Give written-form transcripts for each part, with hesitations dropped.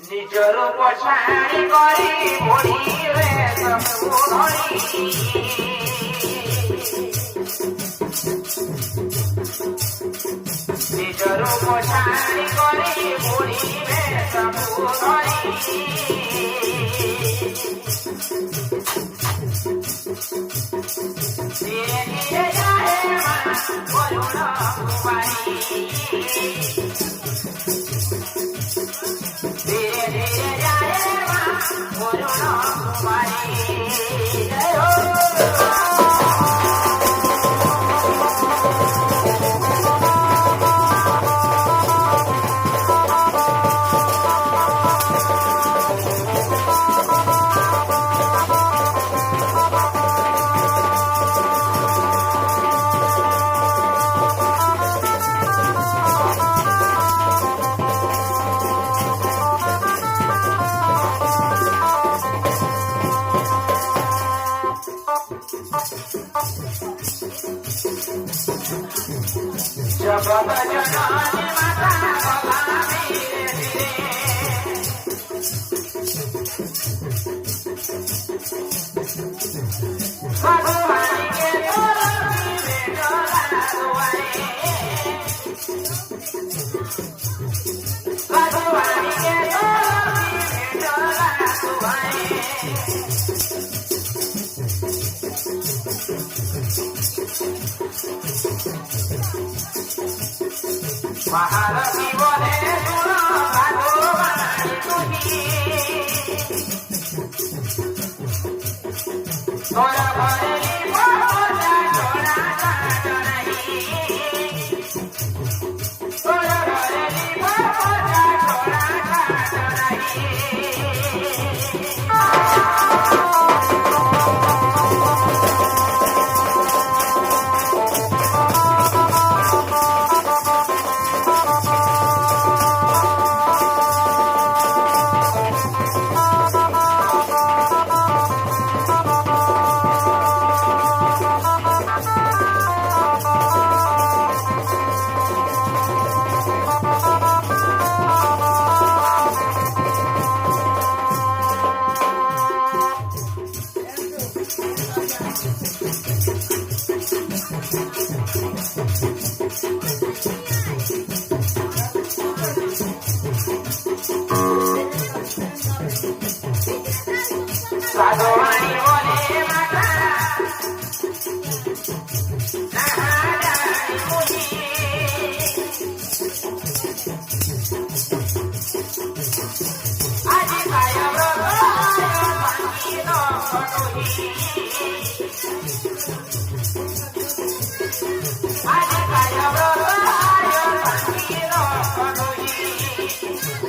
ନିଜର ପଛାଣି କରି ବଢ଼ିରେ ସବୁ ଧରି ନିଜର ପଛାଣି କରି ବଢ଼ିରେ ସବୁ ଧରି ଧୀରେ ଧୀରେ ଯାଏ ମା କରୁଣ କୁମାରୀ धीरे धीरे जाए वरुण कुमारी जय हो जगत जननी माता भवानी रे भगवान के तोरी बेटला दुआरे भगवान के तोरी बेटला दुआरे महारथी बोले सुनो भगवान तुझी तोरा भरली मोटा छोड़ा काट नहीं तोरा भरली मोटा छोड़ा काट नहीं साधवानी बोले माता नहारी मुझी आज खाया पानी नो कटोही आज खाया पानी नो कटोही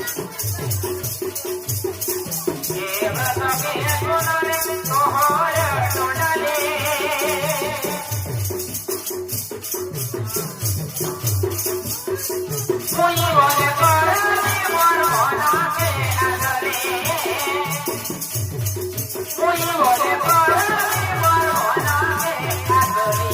मुई बोले करनी मोर मना के आदरे मुई बोले करनी मोर मना के आदरे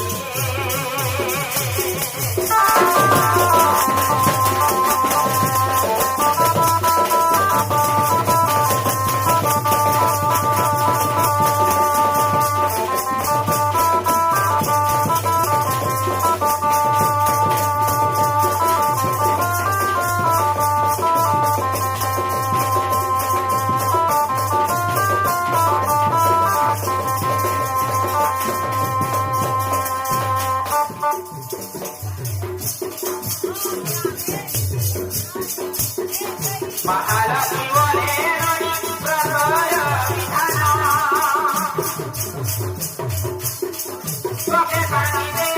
महालक्ष्मी बोले रणी प्रलय विधान लोके पानी दे